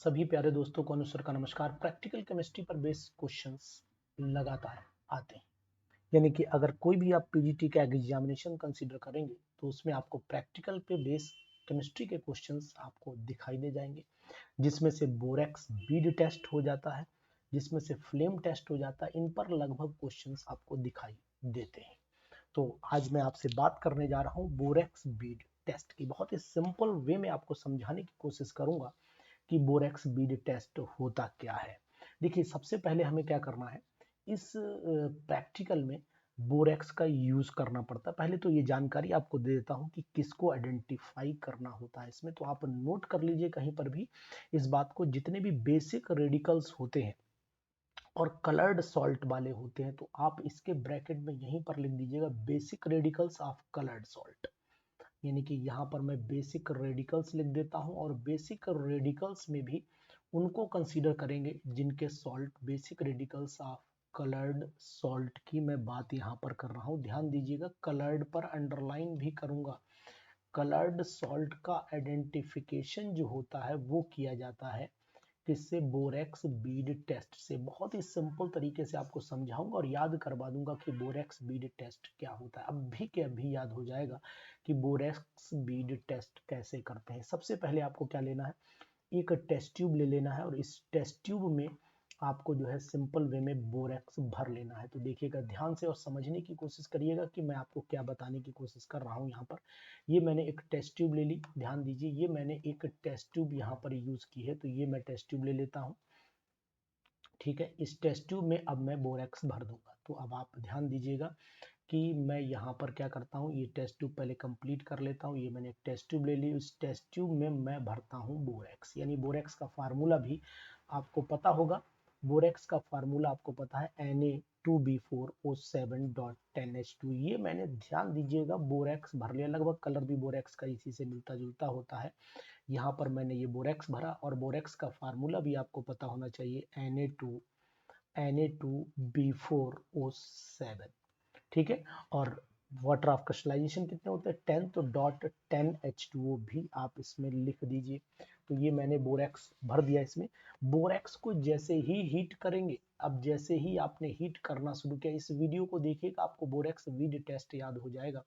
सभी प्यारे दोस्तों को अनुसर का नमस्कार। प्रैक्टिकल केमिस्ट्री पर बेस्ड क्वेश्चंस लगातार आते हैं, यानी कि अगर कोई भी आप पीजीटी का एग्जामिनेशन कंसीडर करेंगे तो उसमें आपको प्रैक्टिकल पे बेस्ड केमिस्ट्री के क्वेश्चंस आपको दिखाई दे जाएंगे, जिसमें से बोरेक्स बीड टेस्ट हो जाता है, जिसमें से फ्लेम टेस्ट हो जाता है। इन पर लगभग क्वेश्चंस आपको दिखाई देते हैं। तो आज मैं आपसे बात करने जा रहा हूँ बोरेक्स बीड टेस्ट की। बहुत ही सिंपल वे में आपको समझाने की कोशिश करूंगा कि बोरेक्स बीड टेस्ट होता क्या है। देखिए, सबसे पहले हमें क्या करना है, इस प्रैक्टिकल में बोरेक्स का यूज करना पड़ता है। पहले तो ये जानकारी आपको दे देता हूँ कि किसको आइडेंटिफाई करना होता है इसमें, तो आप नोट कर लीजिए कहीं पर भी इस बात को। जितने भी बेसिक रेडिकल्स होते हैं और कलर्ड सॉल्ट वाले होते हैं, तो आप इसके ब्रैकेट में यहीं पर लिख दीजिएगा basic radicals of coloured salt. यानी कि यहाँ पर मैं बेसिक रेडिकल्स लिख देता हूँ, और बेसिक रेडिकल्स में भी उनको कंसीडर करेंगे जिनके salt basic radicals of coloured salt की मैं बात यहाँ पर कर रहा हूँ। ध्यान दीजिएगा, कलर्ड पर अंडरलाइन भी करूंगा। कलर्ड सॉल्ट का आइडेंटिफिकेशन जो होता है वो किया जाता है किससे? बोरेक्स बीड टेस्ट से। बहुत ही सिंपल तरीके से आपको समझाऊंगा और याद करवा दूंगा कि बोरेक्स बीड टेस्ट क्या होता है। अभी के अभी याद हो जाएगा कि बोरेक्स बीड टेस्ट कैसे करते हैं। सबसे पहले आपको क्या लेना है, एक टेस्ट ट्यूब ले लेना है, और इस टेस्ट ट्यूब में आपको जो है सिंपल वे में बोरेक्स भर लेना है। तो देखिएगा ध्यान से और समझने की कोशिश करिएगा कि मैं आपको क्या बताने की कोशिश कर रहा हूँ। यहाँ पर ये मैंने एक टेस्ट ट्यूब ले ली। ध्यान दीजिए, ये मैंने एक टेस्ट ट्यूब यहाँ पर यूज की है, तो ये मैं टेस्ट ट्यूब ले लेता हूँ। ठीक है, इस टेस्ट ट्यूब में अब मैं बोरेक्स भर दूंगा। तो अब आप ध्यान दीजिएगा कि मैं यहाँ पर क्या करता हूँ, ये टेस्ट ट्यूब पहले कंप्लीट कर लेता हूँ। ये मैंने एक टेस्ट ट्यूब ले ली, इस टेस्ट ट्यूब में मैं भरता हूँ बोरेक्स। यानी बोरेक्स का फार्मूला भी आपको पता होगा। बोरेक्स का फार्मूला आपको पता है Na2B4O7.10H2। ये मैंने ध्यान दीजिएगा बोरेक्स भर लिया। लगभग कलर भी बोरेक्स का इसी से मिलता जुलता होता है। यहाँ पर मैंने ये बोरेक्स भरा, और बोरेक्स का फार्मूला भी आपको पता होना चाहिए Na2B4O7। ठीक है, और वाटर ऑफ क्रिस्टलाइजेशन कितने होते हैं? 10, तो डॉट 10H2O भी आप इसमें लिख दीजिए। तो ये मैंने बोरेक्स भर दिया इसमें। बोरेक्स को जैसे ही हीट करेंगे, अब जैसे ही आपने हीट करना शुरू किया, इस वीडियो को देखिएगा, आपको बोरेक्स बीड टेस्ट याद हो जाएगा।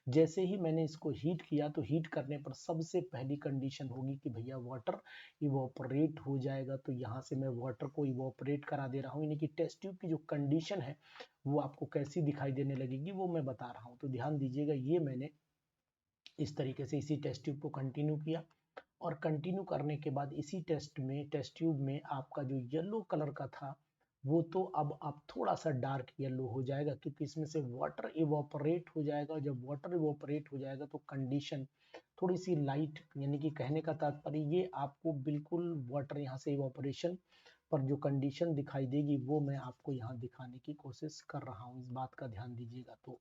जैसे ही मैंने इसको हीट किया, तो हीट करने पर सबसे पहली कंडीशन होगी कि भैया वाटर इवोपरेट हो जाएगा। तो यहाँ से मैं वाटर को इवोपरेट करा दे रहा हूँ, यानी कि टेस्ट ट्यूब की जो कंडीशन है वो आपको कैसी दिखाई देने लगेगी वो मैं बता रहा हूँ। तो ध्यान दीजिएगा, ये मैंने इस तरीके से इसी टेस्ट ट्यूब को कंटिन्यू किया, और कंटिन्यू करने के बाद इसी टेस्ट ट्यूब में आपका जो येलो कलर का था वो तो अब थोड़ा सा डार्क येलो हो जाएगा, क्योंकि इसमें से वाटर इवोपरेट हो जाएगा। और जब वाटर इवोपरेट हो जाएगा तो कंडीशन थोड़ी सी लाइट, यानी कि कहने का तात्पर्य ये आपको बिल्कुल वाटर यहाँ से इवोपरेशन पर जो कंडीशन दिखाई देगी वो मैं आपको यहाँ दिखाने की कोशिश कर रहा हूँ। इस बात का ध्यान दीजिएगा। तो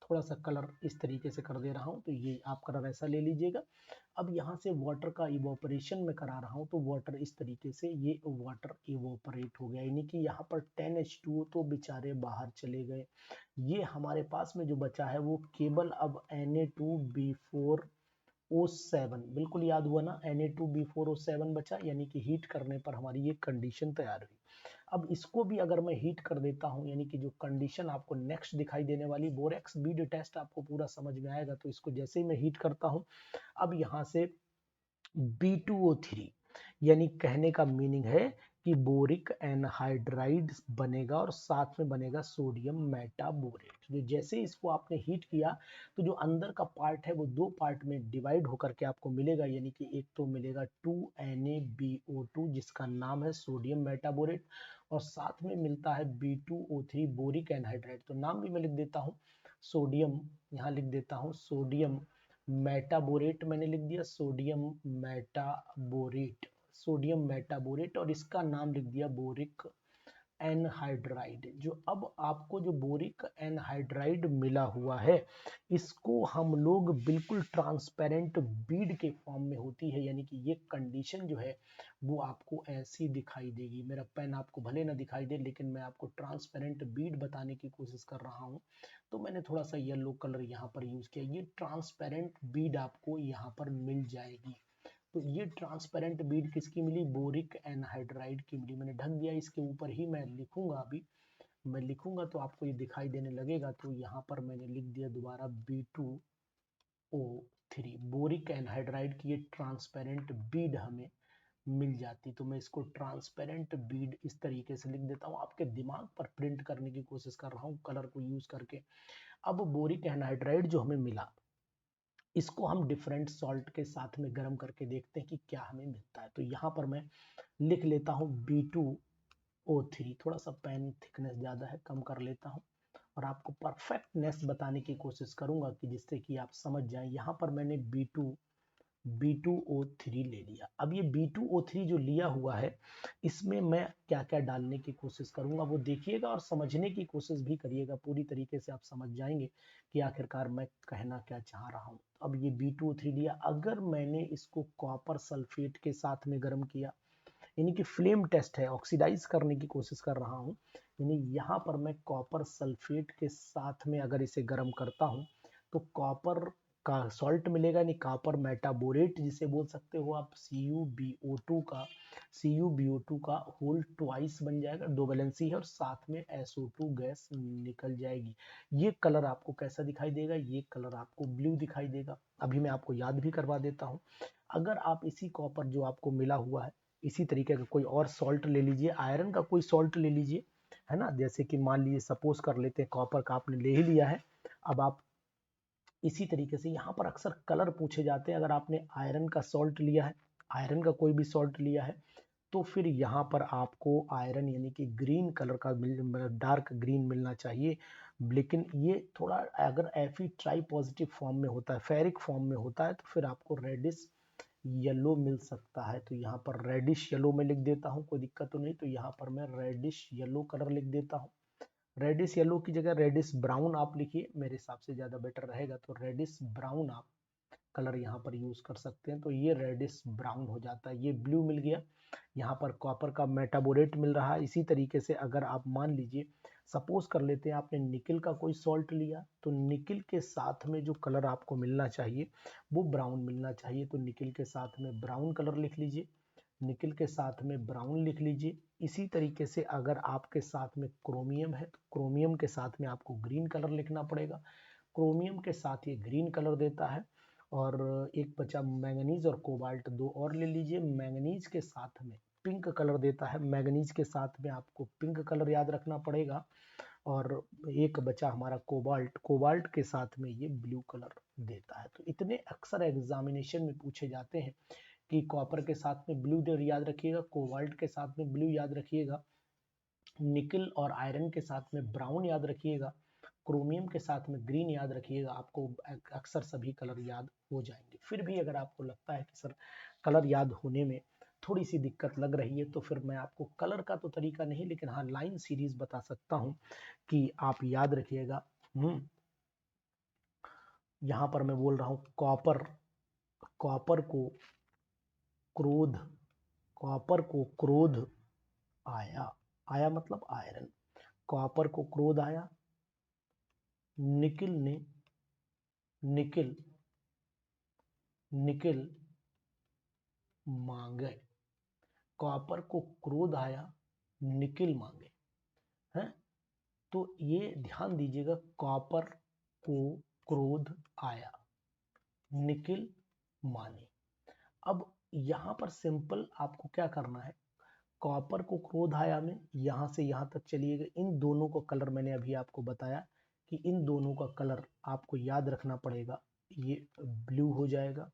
थोड़ा सा कलर इस तरीके से कर दे रहा हूँ, तो ये आप कलर ऐसा ले लीजिएगा। अब यहाँ से वाटर का इवोपरेशन में करा रहा हूँ, तो वाटर इस तरीके से ये वाटर इवोपरेट हो गया, यानी कि यहाँ पर 10H2O तो बेचारे बाहर चले गए। ये हमारे पास में जो बचा है वो केवल अब Na2B4O7, बिल्कुल याद हुआ ना, Na2B4O7 बचा, यानी कि हीट करने पर हमारी ये कंडीशन तैयार हुई। अब इसको भी अगर मैं हीट कर देता हूं, यानी कि जो कंडीशन आपको नेक्स्ट दिखाई देने वाली बोरेक्स बीड टेस्ट आपको पूरा समझ में आएगा। तो इसको जैसे ही मैं हीट करता हूं, अब यहां से B2O3, यानी कहने का मीनिंग है कि बोरिक एनहाइड्राइड बनेगा, और साथ में बनेगा सोडियम मेटाबोरेट। तो जैसे इसको आपने हीट किया, तो जो अंदर का पार्ट है वो दो पार्ट में डिवाइड होकर के आपको मिलेगा, यानी कि एक तो मिलेगा 2NaBO2 जिसका नाम है सोडियम मेटाबोरेट, और साथ में मिलता है B2O3 बोरिक एनहाइड्राइड। तो नाम भी मैं लिख देता हूँ सोडियम, यहाँ लिख देता हूँ सोडियम मेटाबोरेट, मैंने लिख दिया सोडियम मेटाबोरेट, सोडियम मेटाबोरेट, और इसका नाम लिख दिया बोरिक एनहाइड्राइड। जो अब आपको जो बोरिक एनहाइड्राइड मिला हुआ है, इसको हम लोग बिल्कुल ट्रांसपेरेंट बीड के फॉर्म में होती है, यानी कि ये कंडीशन जो है वो आपको ऐसी दिखाई देगी। मेरा पेन आपको भले ना दिखाई दे, लेकिन मैं आपको ट्रांसपेरेंट बीड बताने की कोशिश कर रहा हूँ, तो मैंने थोड़ा सा येलो कलर यहाँ पर यूज किया। ये ट्रांसपेरेंट बीड आपको यहाँ पर मिल जाएगी। तो ये ट्रांसपेरेंट बीड किसकी मिली, बोरिक एनहाइड्राइड की मिली। मैंने ढक दिया, इसके ऊपर ही मैं लिखूंगा, अभी मैं लिखूंगा तो आपको ये दिखाई देने लगेगा। तो यहाँ पर मैंने लिख दिया दोबारा B2O3, बोरिक एनहाइड्राइड की ये ट्रांसपेरेंट बीड हमें मिल जाती। तो मैं इसको ट्रांसपेरेंट बीड इस तरीके से लिख देता हूँ, आपके दिमाग पर प्रिंट करने की कोशिश कर रहा हूँ कलर को यूज करके। अब बोरिक एनहाइड्राइड जो हमें मिला, इसको हम डिफरेंट सॉल्ट के साथ में गर्म करके देखते हैं कि क्या हमें मिलता है। तो यहाँ पर मैं लिख लेता हूँ B2O3, थोड़ा सा पेन थिकनेस ज़्यादा है, कम कर लेता हूँ और आपको परफेक्टनेस बताने की कोशिश करूंगा कि जिससे कि आप समझ जाएं। यहाँ पर मैंने B2O3 ले लिया। अब ये B2O3 जो लिया हुआ है, इसमें मैं क्या क्या डालने की कोशिश करूंगा वो देखिएगा और समझने की कोशिश भी करिएगा। पूरी तरीके से आप समझ जाएंगे कि आखिरकार मैं कहना क्या चाह रहा हूं। अब ये B2O3 लिया, अगर मैंने इसको कॉपर सल्फेट के साथ में गर्म किया, यानी कि फ्लेम टेस्ट है, ऑक्सीडाइज करने की कोशिश कर रहा हूं, यानी यहाँ पर मैं कॉपर सल्फेट के साथ में अगर इसे गर्म करता हूं तो कॉपर का सॉल्ट मिलेगा, यानी कॉपर मेटाबोरेट जिसे बोल सकते हो आप, CuBO2 का होल ट्वाइस बन जाएगा, दो वैलेंसी है और साथ में SO2 गैस निकल जाएगी। ये कलर आपको कैसा दिखाई देगा, ये कलर आपको ब्लू दिखाई देगा। अभी मैं आपको याद भी करवा देता हूँ। अगर आप इसी कॉपर जो आपको मिला हुआ है, इसी तरीके का कोई और सॉल्ट ले लीजिए, आयरन का कोई सॉल्ट ले लीजिए, है ना, जैसे कि मान लीजिए सपोज कर लेते हैं कॉपर का आपने ले ही लिया है। अब आप इसी तरीके से, यहाँ पर अक्सर कलर पूछे जाते हैं, अगर आपने आयरन का सॉल्ट लिया है, आयरन का कोई भी सॉल्ट लिया है, तो फिर यहाँ पर आपको आयरन यानी कि ग्रीन कलर का डार्क ग्रीन मिलना चाहिए। लेकिन ये थोड़ा अगर Fe ट्राई पॉजिटिव फॉर्म में होता है, फेरिक फॉर्म में होता है, तो फिर आपको रेडिश येलो मिल सकता है। तो यहाँ पर रेडिश येलो में लिख देता हूँ, कोई दिक्कत तो नहीं। तो यहाँ पर मैं रेडिश येलो कलर लिख देता हूँ। रेडिश येलो की जगह रेडिश ब्राउन आप लिखिए, मेरे हिसाब से ज़्यादा बेटर रहेगा। तो रेडिश ब्राउन आप कलर यहाँ पर यूज कर सकते हैं। तो ये रेडिश ब्राउन हो जाता है, ये ब्लू मिल गया। यहाँ पर कॉपर का मेटाबोरेट मिल रहा है। इसी तरीके से अगर आप मान लीजिए, सपोज कर लेते हैं आपने निकिल का कोई सॉल्ट लिया, तो निकिल के साथ में जो कलर आपको मिलना चाहिए वो ब्राउन मिलना चाहिए। तो निकिल के साथ में ब्राउन कलर लिख लीजिए, निकिल के साथ में ब्राउन लिख लीजिए। इसी तरीके से अगर आपके साथ में क्रोमियम है, तो क्रोमियम के साथ में आपको ग्रीन कलर लिखना पड़ेगा। क्रोमियम के साथ ये ग्रीन कलर देता है। और एक बचा मैंगनीज और कोबाल्ट, दो और ले लीजिए। मैंगनीज के साथ में पिंक कलर देता है, मैंगनीज के साथ में आपको पिंक कलर याद रखना पड़ेगा। और एक बचा हमारा कोबाल्ट, कोबाल्ट के साथ में ये ब्लू कलर देता है। तो इतने अक्सर एग्जामिनेशन में पूछे जाते हैं कि कॉपर के साथ में ब्लू याद रखिएगा, कोबाल्ट के साथ में ब्लू याद रखिएगा, निकल और आयरन के साथ में ब्राउन याद रखिएगा, क्रोमियम के साथ में ग्रीन याद रखिएगा। आपको अक्सर सभी कलर याद हो जाएंगे। फिर भी अगर आपको लगता है कि सर कलर याद होने में थोड़ी सी दिक्कत लग रही है, तो फिर मैं आपको कलर का तो तरीका नहीं, लेकिन हाँ लाइन सीरीज बता सकता हूँ कि आप याद रखिएगा। यहाँ पर मैं बोल रहा हूँ कॉपर, कॉपर को क्रोध, कॉपर को क्रोध आया, आया मतलब आयरन, कॉपर को क्रोध आया, निकिल ने निकिल निकिल मांगे, कॉपर को क्रोध आया, निकिल मांगे हैं। तो ये ध्यान दीजिएगा, कॉपर को क्रोध आया, निकिल माने। अब यहाँ पर सिंपल आपको क्या करना है, कॉपर को क्रोध आया में यहाँ से यहाँ तक चलिएगा। इन दोनों का कलर मैंने अभी आपको बताया कि इन दोनों का कलर आपको याद रखना पड़ेगा, ये ब्लू हो जाएगा।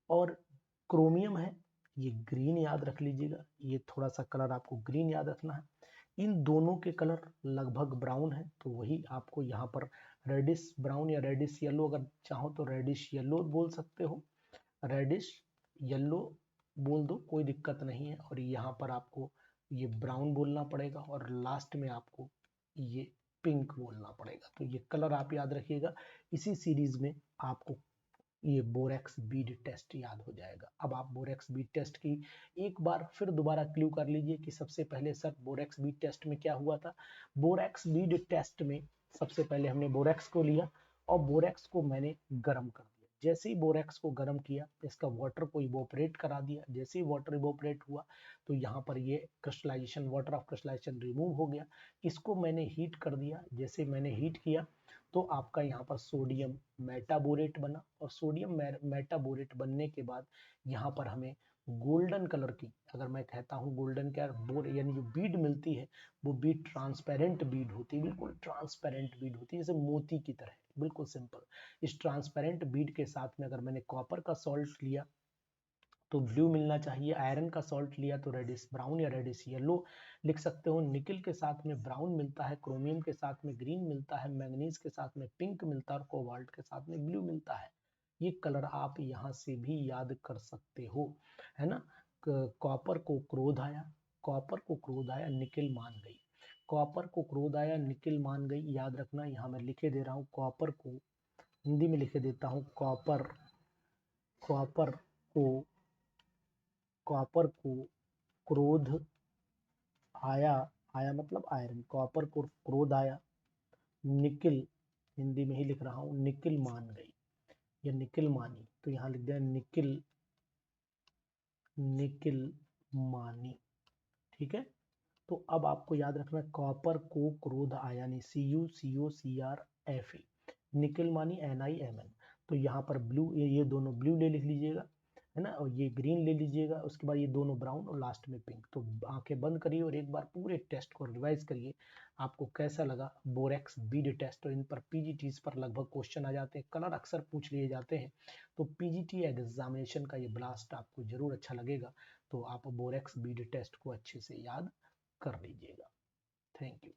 और क्रोमियम है, ये ग्रीन याद रख लीजिएगा, ये थोड़ा सा कलर आपको ग्रीन याद रखना है। इन दोनों के कलर लगभग ब्राउन है, तो वही आपको यहाँ पर रेडिश ब्राउन या रेडिश येलो, अगर चाहो तो रेडिश येलो बोल सकते हो, रेडिश येलो बोल दो, कोई दिक्कत नहीं है। और यहाँ पर आपको ये ब्राउन बोलना पड़ेगा और लास्ट में आपको ये पिंक बोलना पड़ेगा। तो ये कलर आप याद रखिएगा। इसी सीरीज में आपको ये बोरेक्स बीड टेस्ट याद हो जाएगा। अब आप बोरेक्स बीड टेस्ट की एक बार फिर दोबारा क्लू कर लीजिए कि सबसे पहले सर बोरेक्स बीड टेस्ट में क्या हुआ था। बोरेक्स बीड टेस्ट में सबसे पहले हमने बोरेक्स को लिया और बोरेक्स को मैंने गर्म कर दिया। जैसे ही बोरेक्स को गर्म किया, इसका वाटर को इवोपरेट करा दिया। जैसे ही वाटर इवोपरेट हुआ तो यहाँ पर ये crystallization, water of crystallization remove हो गया। इसको मैंने हीट कर दिया। जैसे मैंने हीट किया तो आपका यहाँ पर सोडियम मेटाबोरेट बना, और सोडियम मेटाबोरेट बनने के बाद यहाँ पर हमें गोल्डन कलर की, अगर मैं कहता हूँ गोल्डन क्या बोर यानी जो बीड मिलती है, वो बीड ट्रांसपेरेंट बीड होती है, बिल्कुल ट्रांसपेरेंट बीड होती है, जैसे मोती की तरह, बिल्कुल सिंपल। इस ट्रांसपेरेंट बीड के साथ में अगर मैंने कॉपर का सॉल्ट लिया तो ब्लू मिलना चाहिए, आयरन का सॉल्ट लिया तो रेडिश ब्राउन या रेडिश येलो लिख सकते हो। निकल के साथ में ब्राउन मिलता है, क्रोमियम के साथ में ग्रीन मिलता है, मैंगनीज के साथ में पिंक मिलता है, और कोबाल्ट के साथ में ब्लू मिलता है। ये कलर आप यहाँ से भी याद कर सकते हो, है ना। कॉपर को क्रोध आया, कॉपर को क्रोध आया, निकल मान गई। कॉपर को क्रोध आया, निकल मान गई, याद रखना। यहाँ मैं लिखे दे रहा हूँ कॉपर को, हिंदी में लिखे देता हूँ कॉपर, कॉपर को, कॉपर को क्रोध आया, आया मतलब आयरन, कॉपर को क्रोध आया, निकिल, हिंदी में ही लिख रहा हूं, निकिल मान गई या निकिल मानी, तो यहां लिख दिया निकिल, निकिल मानी। ठीक है, तो अब आपको याद रखना कॉपर को क्रोध आया, नहीं CuCO Cr Fe, निकिल मानी NiMn। तो यहाँ पर ब्लू, ये दोनों ब्लू ले लिख लीजिएगा, है ना, और ये ग्रीन ले लीजिएगा, उसके बाद ये दोनों ब्राउन और लास्ट में पिंक। तो आंखें बंद करिए और एक बार पूरे टेस्ट को रिवाइज करिए, आपको कैसा लगा बोरेक्स बीड टेस्ट। तो इन पर पीजीटीज पर लगभग क्वेश्चन आ जाते हैं, कलर अक्सर पूछ लिए जाते हैं, तो पीजीटी एग्जामिनेशन का ये ब्लास्ट आपको जरूर अच्छा लगेगा। तो आप बोरेक्स बीड टेस्ट को अच्छे से याद कर लीजिएगा। Thank you.